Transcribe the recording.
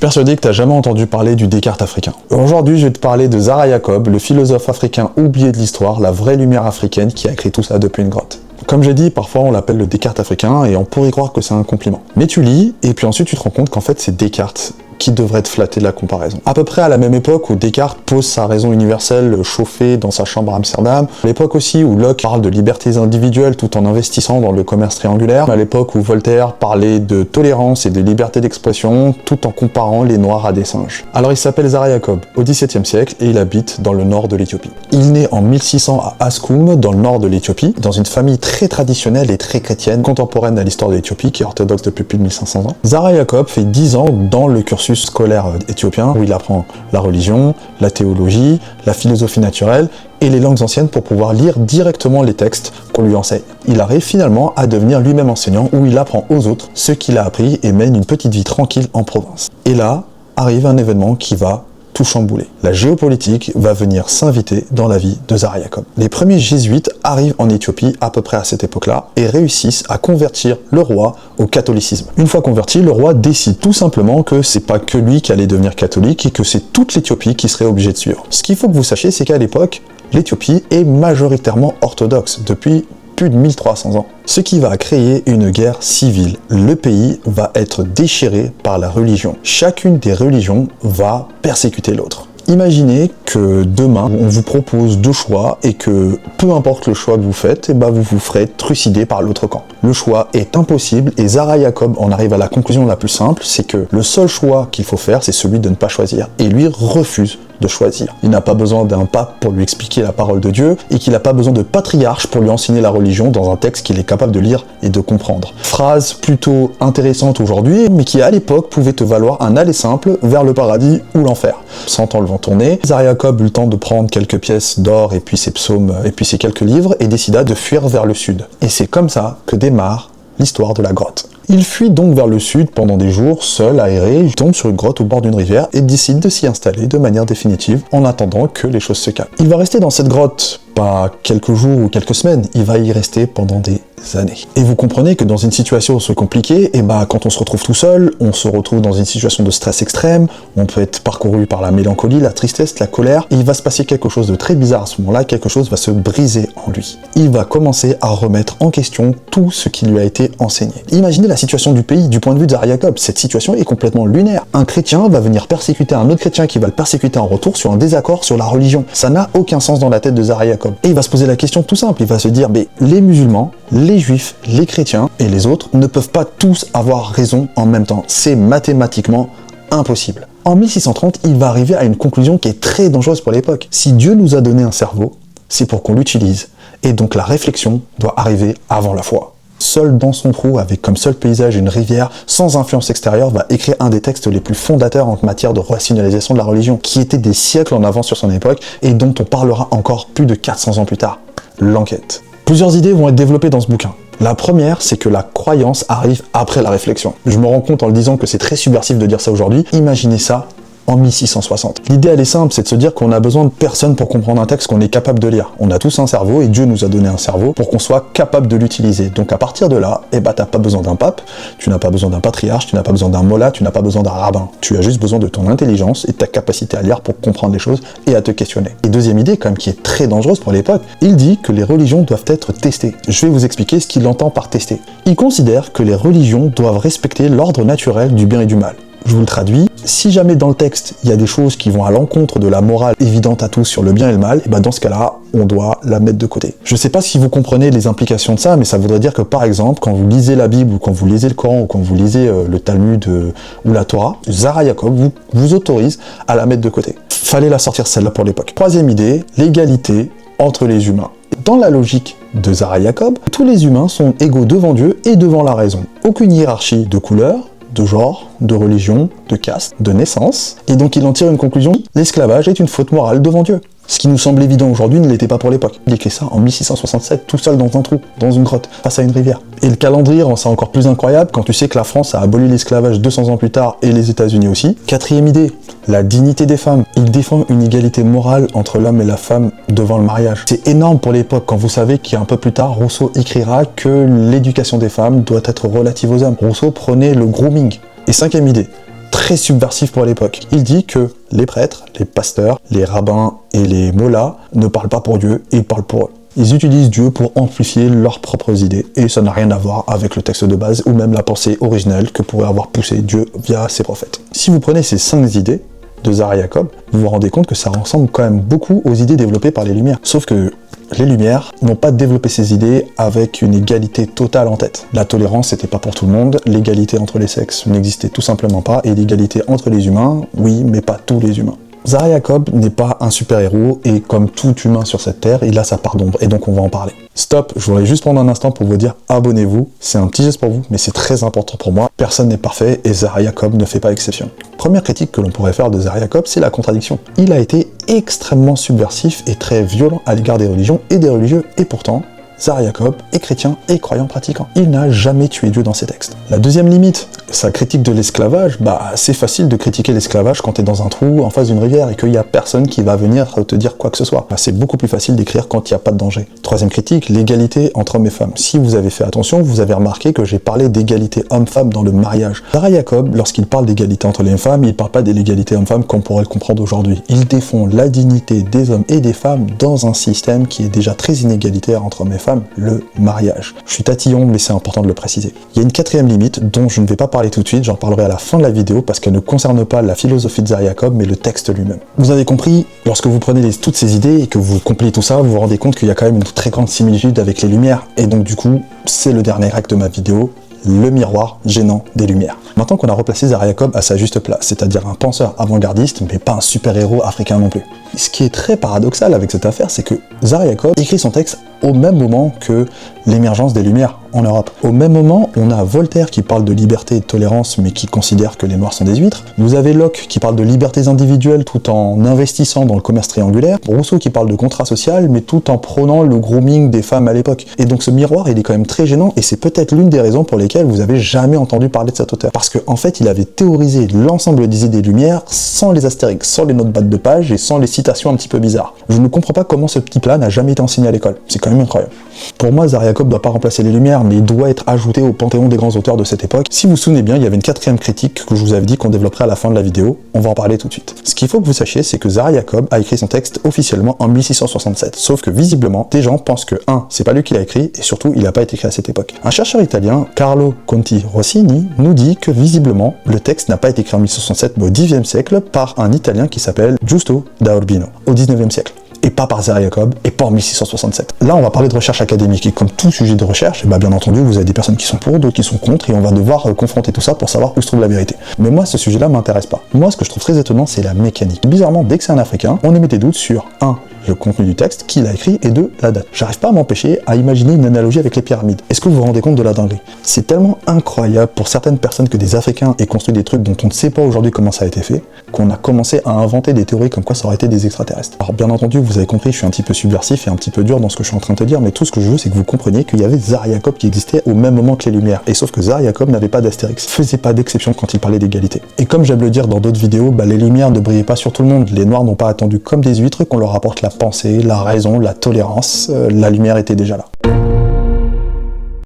persuadé que t'as jamais entendu parler du Descartes africain. Aujourd'hui, je vais te parler de Zara Yacob, le philosophe africain oublié de l'histoire, la vraie lumière africaine qui a écrit tout ça depuis une grotte. Comme j'ai dit, parfois on l'appelle le Descartes africain et on pourrait croire que c'est un compliment. Mais tu lis, et puis ensuite tu te rends compte qu'en fait c'est Descartes qui devrait te flatter de la comparaison. À peu près à la même époque où Descartes pose sa raison universelle chauffée dans sa chambre à Amsterdam, à l'époque aussi où Locke parle de libertés individuelles tout en investissant dans le commerce triangulaire, à l'époque où Voltaire parlait de tolérance et de liberté d'expression tout en comparant les noirs à des singes. Alors il s'appelle Zara Yacob au XVIIe siècle et il habite dans le nord de l'Éthiopie. Il naît en 1600 à Askum, dans le nord de l'Éthiopie, dans une famille très traditionnelle et très chrétienne, contemporaine à l'histoire de l'Éthiopie, qui est orthodoxe depuis plus de 1500 ans. Zara Yacob fait 10 ans dans le cursus scolaire éthiopien, où il apprend la religion, la théologie, la philosophie naturelle et les langues anciennes pour pouvoir lire directement les textes qu'on lui enseigne. Il arrive finalement à devenir lui-même enseignant, où il apprend aux autres ce qu'il a appris et mène une petite vie tranquille en province. Et là, arrive un événement qui va tout chambouler. La géopolitique va venir s'inviter dans la vie de Zara Yacob. Les premiers jésuites arrivent en Éthiopie à peu près à cette époque-là et réussissent à convertir le roi au catholicisme. Une fois converti, le roi décide tout simplement que c'est pas que lui qui allait devenir catholique et que c'est toute l'Éthiopie qui serait obligée de suivre. Ce qu'il faut que vous sachiez, c'est qu'à l'époque, l'Éthiopie est majoritairement orthodoxe depuis plus de 1300 ans. Ce qui va créer une guerre civile. Le pays va être déchiré par la religion. Chacune des religions va persécuter l'autre. Imaginez que demain, on vous propose deux choix et que peu importe le choix que vous faites, vous vous ferez trucider par l'autre camp. Le choix est impossible et Zara Yacob en arrive à la conclusion la plus simple, c'est que le seul choix qu'il faut faire, c'est celui de ne pas choisir. Et lui refuse de choisir. Il n'a pas besoin d'un pape pour lui expliquer la parole de Dieu et qu'il n'a pas besoin de patriarche pour lui enseigner la religion dans un texte qu'il est capable de lire et de comprendre. Phrase plutôt intéressante aujourd'hui, mais qui à l'époque pouvait te valoir un aller simple vers le paradis ou l'enfer. Sentant le vent tourner, Zara Yacob eut le temps de prendre quelques pièces d'or et puis ses psaumes et puis ses quelques livres et décida de fuir vers le sud. Et c'est comme ça que démarre l'histoire de la grotte. Il fuit donc vers le sud pendant des jours, seul, aéré, il tombe sur une grotte au bord d'une rivière et décide de s'y installer de manière définitive en attendant que les choses se calment. Il va rester dans cette grotte pas quelques jours ou quelques semaines, il va y rester pendant des années. Et vous comprenez que dans une situation aussi compliquée, quand on se retrouve tout seul, on se retrouve dans une situation de stress extrême, on peut être parcouru par la mélancolie, la tristesse, la colère, et il va se passer quelque chose de très bizarre à ce moment-là, quelque chose va se briser en lui. Il va commencer à remettre en question tout ce qui lui a été enseigné. Imaginez la situation du pays du point de vue de Zara Yacob, cette situation est complètement lunaire. Un chrétien va venir persécuter un autre chrétien qui va le persécuter en retour sur un désaccord sur la religion. Ça n'a aucun sens dans la tête de Zara Yacob. Et il va se poser la question tout simple, il va se dire, les musulmans, les juifs, les chrétiens et les autres ne peuvent pas tous avoir raison en même temps. C'est mathématiquement impossible. En 1630, il va arriver à une conclusion qui est très dangereuse pour l'époque. Si Dieu nous a donné un cerveau, c'est pour qu'on l'utilise. Et donc la réflexion doit arriver avant la foi. Seul dans son trou, avec comme seul paysage une rivière, sans influence extérieure, va écrire un des textes les plus fondateurs en matière de rationalisation de la religion, qui était des siècles en avance sur son époque, et dont on parlera encore plus de 400 ans plus tard. L'enquête. Plusieurs idées vont être développées dans ce bouquin. La première, c'est que la croyance arrive après la réflexion. Je me rends compte en le disant que c'est très subversif de dire ça aujourd'hui. Imaginez ça en 1660. L'idée, elle est simple, c'est de se dire qu'on a besoin de personne pour comprendre un texte qu'on est capable de lire. On a tous un cerveau et Dieu nous a donné un cerveau pour qu'on soit capable de l'utiliser. Donc à partir de là, t'as pas besoin d'un pape, tu n'as pas besoin d'un patriarche, tu n'as pas besoin d'un mollah, tu n'as pas besoin d'un rabbin. Tu as juste besoin de ton intelligence et de ta capacité à lire pour comprendre les choses et à te questionner. Et deuxième idée, quand même, qui est très dangereuse pour l'époque, il dit que les religions doivent être testées. Je vais vous expliquer ce qu'il entend par tester. Il considère que les religions doivent respecter l'ordre naturel du bien et du mal. Je vous le traduis, si jamais dans le texte, il y a des choses qui vont à l'encontre de la morale évidente à tous sur le bien et le mal, dans ce cas-là, on doit la mettre de côté. Je sais pas si vous comprenez les implications de ça, mais ça voudrait dire que par exemple, quand vous lisez la Bible, ou quand vous lisez le Coran, ou quand vous lisez le Talmud ou la Torah, Zara Yacob vous autorise à la mettre de côté. Fallait la sortir celle-là pour l'époque. Troisième idée, l'égalité entre les humains. Dans la logique de Zara Yacob, tous les humains sont égaux devant Dieu et devant la raison. Aucune hiérarchie de couleur, de genre, de religion, de caste, de naissance, et donc il en tire une conclusion, l'esclavage est une faute morale devant Dieu. Ce qui nous semble évident aujourd'hui ne l'était pas pour l'époque. Il écrit ça en 1667, tout seul dans un trou, dans une grotte, face à une rivière. Et le calendrier rend ça encore plus incroyable quand tu sais que la France a aboli l'esclavage 200 ans plus tard et les États-Unis aussi. Quatrième idée, la dignité des femmes. Il défend une égalité morale entre l'homme et la femme devant le mariage. C'est énorme pour l'époque quand vous savez qu'un peu plus tard, Rousseau écrira que l'éducation des femmes doit être relative aux hommes. Rousseau prenait le grooming. Et cinquième idée, très subversif pour l'époque. Il dit que les prêtres, les pasteurs, les rabbins et les mollahs ne parlent pas pour Dieu, ils parlent pour eux. Ils utilisent Dieu pour amplifier leurs propres idées, et ça n'a rien à voir avec le texte de base, ou même la pensée originelle que pourrait avoir poussé Dieu via ses prophètes. Si vous prenez ces 5 idées de Zara Yacob, vous vous rendez compte que ça ressemble quand même beaucoup aux idées développées par les Lumières. Sauf que les Lumières n'ont pas développé ces idées avec une égalité totale en tête. La tolérance, c'était pas pour tout le monde, l'égalité entre les sexes n'existait tout simplement pas, et l'égalité entre les humains, oui, mais pas tous les humains. Zara Yacob n'est pas un super-héros, et comme tout humain sur cette terre, il a sa part d'ombre, et donc on va en parler. Stop, je voudrais juste prendre un instant pour vous dire abonnez-vous, c'est un petit geste pour vous, mais c'est très important pour moi. Personne n'est parfait, et Zara Yacob ne fait pas exception. Première critique que l'on pourrait faire de Zara Yacob, c'est la contradiction. Il a été extrêmement subversif et très violent à l'égard des religions et des religieux, et pourtant, Zara Yacob est chrétien et croyant pratiquant. Il n'a jamais tué Dieu dans ses textes. La deuxième limite, sa critique de l'esclavage, c'est facile de critiquer l'esclavage quand t'es dans un trou en face d'une rivière et qu'il n'y a personne qui va venir te dire quoi que ce soit. C'est beaucoup plus facile d'écrire quand il n'y a pas de danger. Troisième critique, l'égalité entre hommes et femmes. Si vous avez fait attention, vous avez remarqué que j'ai parlé d'égalité homme-femme dans le mariage. Zara Yacob, lorsqu'il parle d'égalité entre les femmes, il ne parle pas de l'égalité homme-femme comme on pourrait le comprendre aujourd'hui. Il défend la dignité des hommes et des femmes dans un système qui est déjà très inégalitaire entre hommes et femmes, le mariage. Je suis tatillon, mais c'est important de le préciser. Il y a une quatrième limite dont je ne vais pas parler tout de suite, j'en parlerai à la fin de la vidéo parce qu'elle ne concerne pas la philosophie de Zara Yacob, mais le texte lui-même. Vous avez compris, lorsque vous prenez toutes ces idées et que vous compilez tout ça, vous vous rendez compte qu'il y a quand même une très grande similitude avec les Lumières, et donc du coup, c'est le dernier acte de ma vidéo, le miroir gênant des Lumières. Maintenant qu'on a replacé Zara Yacob à sa juste place, c'est-à-dire un penseur avant-gardiste, mais pas un super-héros africain non plus. Ce qui est très paradoxal avec cette affaire, c'est que Zara Yacob écrit son texte au même moment que l'émergence des Lumières en Europe. Au même moment, on a Voltaire qui parle de liberté et de tolérance, mais qui considère que les Noirs sont des huîtres. Vous avez Locke qui parle de libertés individuelles tout en investissant dans le commerce triangulaire. Rousseau qui parle de contrat social, mais tout en prônant le grooming des femmes à l'époque. Et donc ce miroir, il est quand même très gênant, et c'est peut-être l'une des raisons pour lesquelles vous avez jamais entendu parler de cet auteur. Parce qu'en fait, il avait théorisé l'ensemble des idées Lumières sans les astérix, sans les notes bas de page et sans les citations un petit peu bizarres. Je ne comprends pas comment ce petit plat n'a jamais été enseigné à l'école. C'est quand même incroyable. Pour moi, Zara Yacob ne doit pas remplacer les Lumières, mais il doit être ajouté au panthéon des grands auteurs de cette époque. Si vous vous souvenez bien, il y avait une quatrième critique que je vous avais dit qu'on développerait à la fin de la vidéo. On va en parler tout de suite. Ce qu'il faut que vous sachiez, c'est que Zara Yacob a écrit son texte officiellement en 1667. Sauf que visiblement, des gens pensent que 1. C'est pas lui qui l'a écrit, et surtout, il n'a pas été écrit à cette époque. Un chercheur italien, Carlo Conti Rossini, nous dit que visiblement, le texte n'a pas été écrit en 1667, mais au Xe siècle, par un Italien qui s'appelle Giusto da Urbino, au XIXe siècle. Et pas par Zara Yacob, et pas en 1667. Là, on va parler de recherche académique, et comme tout sujet de recherche, bien entendu, vous avez des personnes qui sont pour, d'autres qui sont contre, et on va devoir confronter tout ça pour savoir où se trouve la vérité. Mais moi, ce sujet-là m'intéresse pas. Moi, ce que je trouve très étonnant, c'est la mécanique. Bizarrement, dès que c'est un Africain, on émet des doutes sur 1. Le contenu du texte, qui l'a écrit, et 2. La date. J'arrive pas à m'empêcher à imaginer une analogie avec les pyramides. Est-ce que vous vous rendez compte de la dinguerie? C'est tellement incroyable pour certaines personnes que des Africains aient construit des trucs dont on ne sait pas aujourd'hui comment ça a été fait, qu'on a commencé à inventer des théories comme quoi ça aurait été des extraterrestres. Alors bien entendu, vous avez compris, je suis un petit peu subversif et un petit peu dur dans ce que je suis en train de te dire, mais tout ce que je veux, c'est que vous compreniez qu'il y avait Zara Yacob qui existait au même moment que les Lumières. Et sauf que Zara Yacob n'avait pas d'astérix, faisait pas d'exception quand il parlait d'égalité. Et comme j'aime le dire dans d'autres vidéos, les Lumières ne brillaient pas sur tout le monde. Les Noirs n'ont pas attendu comme des huîtres qu'on leur apporte la pensée, la raison, la tolérance, la lumière était déjà là.